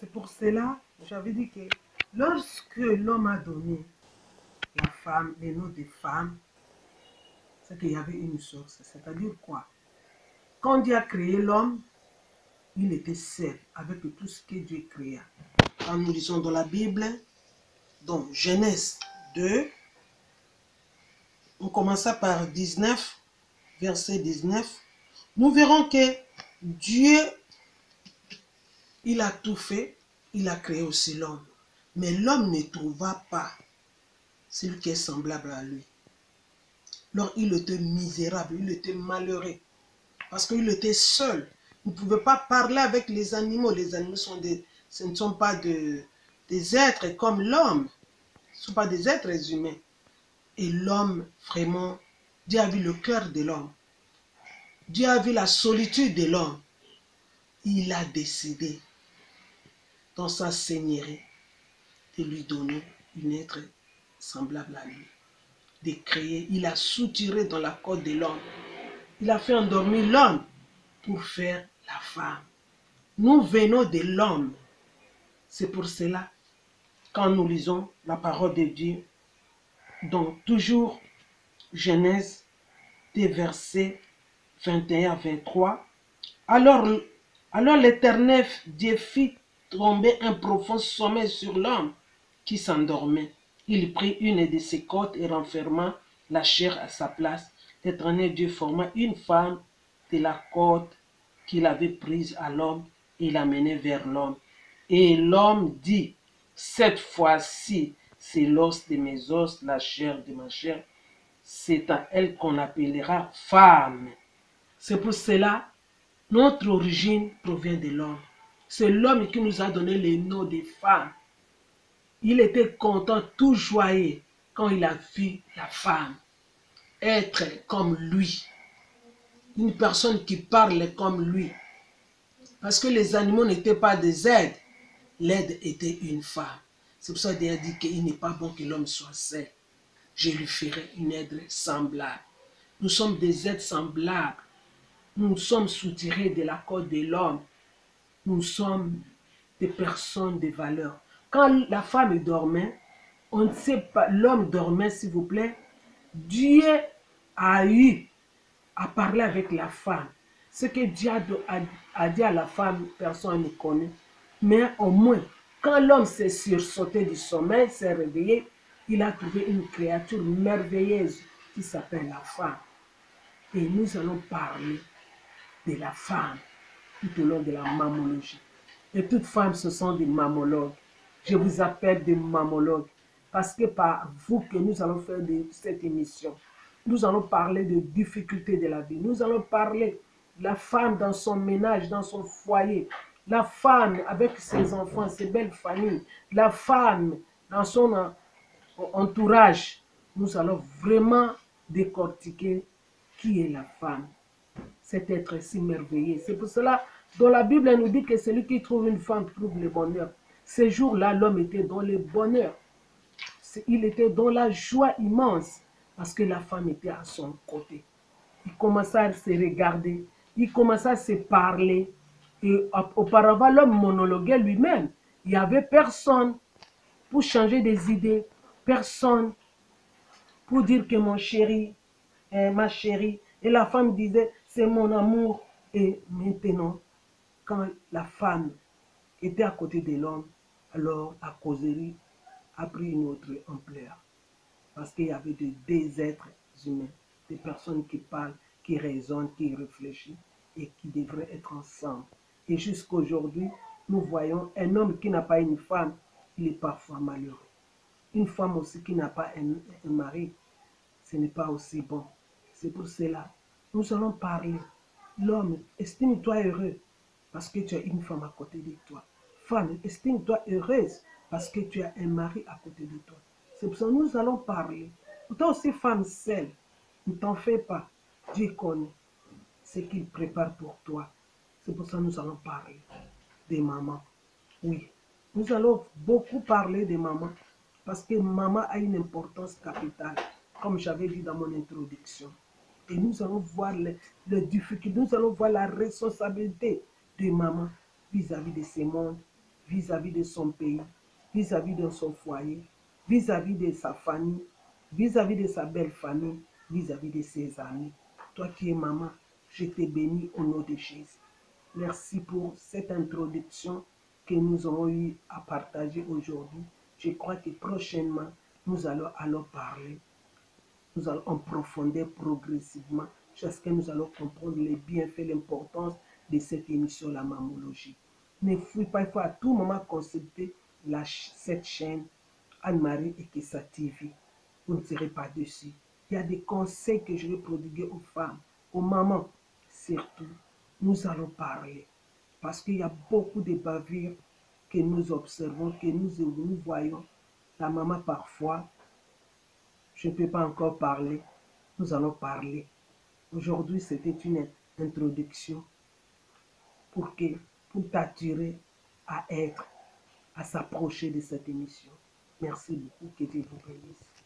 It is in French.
C'est pour cela, j'avais dit que lorsque l'homme a donné la femme, les noms des femmes, c'est qu'il y avait une source. C'est-à-dire quoi? Quand Dieu a créé l'homme, il était seul avec tout ce que Dieu créa. Quand nous lisons dans la Bible, dans Genèse 2, on commença par 19, verset 19, nous verrons que Dieu, il a tout fait, il a créé aussi l'homme. Mais l'homme ne trouva pas celui qui est semblable à lui. Alors il était misérable, il était malheureux, parce qu'il était seul. Il ne pouvait pas parler avec les animaux. Les animaux ce ne sont pas des êtres comme l'homme. Ce ne sont pas des êtres humains. Et l'homme, vraiment, Dieu a vu le cœur de l'homme. Dieu a vu la solitude de l'homme. Il a décidé, dans sa seigneurie, de lui donner un être semblable à lui. De créer, il a soutiré dans la côte de l'homme. Il a fait endormir l'homme pour faire la femme. Nous venons de l'homme. C'est pour cela, quand nous lisons la parole de Dieu, donc toujours Genèse, des versets 21 à 23, alors l'Éternel Dieu fit tomber un profond sommeil sur l'homme qui s'endormait. Il prit une de ses côtes et renferma la chair à sa place. L'Éternel Dieu forma une femme de la côte qu'il avait prise à l'homme et l'amenait vers l'homme. Et l'homme dit, cette fois-ci, c'est l'os de mes os, la chair de ma chair. C'est à elle qu'on appellera femme. C'est pour cela, notre origine provient de l'homme. C'est l'homme qui nous a donné les noms des femmes. Il était content, tout joyeux, quand il a vu la femme être comme lui. Une personne qui parle comme lui. Parce que les animaux n'étaient pas des aides. L'aide était une femme. C'est pour ça qu'il a dit qu'il n'est pas bon que l'homme soit seul. Je lui ferai une aide semblable. Nous sommes des êtres semblables. Nous sommes soutirés de la côte de l'homme. Nous sommes des personnes de valeur. Quand la femme dormait, on ne sait pas, l'homme dormait, s'il vous plaît, Dieu a eu à parler avec la femme. Ce que Dieu a dit à la femme, personne ne connaît. Mais au moins, quand l'homme s'est sursauté du sommeil, s'est réveillé, il a trouvé une créature merveilleuse qui s'appelle la femme. Et nous allons parler de la femme tout au long de la mammologie. Et toutes femmes, ce sont des mammologues. Je vous appelle des mammologues parce que par vous que nous allons faire de cette émission. Nous allons parler des difficultés de la vie. Nous allons parler de la femme dans son ménage, dans son foyer. La femme avec ses enfants, ses belles familles. La femme dans son entourage. Nous allons vraiment décortiquer qui est la femme. Cet être si merveilleux. C'est pour cela, dans la Bible, elle nous dit que celui qui trouve une femme trouve le bonheur. Ces jours-là, l'homme était dans le bonheur. Il était dans la joie immense parce que la femme était à son côté. Il commençait à se regarder, il commençait à se parler. Et auparavant, l'homme monologuait lui-même. Il n'y avait personne pour changer des idées, personne pour dire que mon chéri, ma chérie. Et la femme disait, c'est mon amour. Et maintenant, quand la femme était à côté de l'homme, alors la causerie a pris une autre ampleur. Parce qu'il y avait des êtres humains, des personnes qui parlent, qui raisonnent, qui réfléchissent et qui devraient être ensemble. Et jusqu'aujourd'hui, nous voyons un homme qui n'a pas une femme, il est parfois malheureux. Une femme aussi qui n'a pas un mari, ce n'est pas aussi bon. C'est pour cela, nous allons parler. L'homme, estime-toi heureux parce que tu as une femme à côté de toi. Femme, estime-toi heureuse parce que tu as un mari à côté de toi. C'est pour ça que nous allons parler. Toi aussi, femme seule, ne t'en fais pas. Dieu connaît ce qu'il prépare pour toi. C'est pour ça que nous allons parler des mamans. Oui, nous allons beaucoup parler des mamans parce que maman a une importance capitale, comme j'avais dit dans mon introduction. Et nous allons voir les difficultés, nous allons voir la responsabilité de maman vis-à-vis de ce monde vis-à-vis de son pays, vis-à-vis de son foyer, vis-à-vis de sa famille, vis-à-vis de sa belle famille, vis-à-vis de ses amis. Toi qui es maman, je te bénis au nom de Jésus. Merci pour cette introduction que nous avons eu à partager aujourd'hui. Je crois que prochainement, nous allons alors parler. Nous allons en profondeur progressivement jusqu'à nous allons comprendre les bienfaits, l'importance de cette émission, la mammologie. Ne fouille pas, il faut à tout moment consulter cette chaîne Anne-Marie Ekessa TV. Vous ne serez pas dessus. Il y a des conseils que je vais prodiguer aux femmes, aux mamans surtout. Nous allons parler. Parce qu'il y a beaucoup de bavures que nous observons, que nous voyons. La maman parfois, je ne peux pas encore parler. Nous allons parler. Aujourd'hui, c'était une introduction pour t'attirer à s'approcher de cette émission. Merci beaucoup. Que Dieu vous bénisse.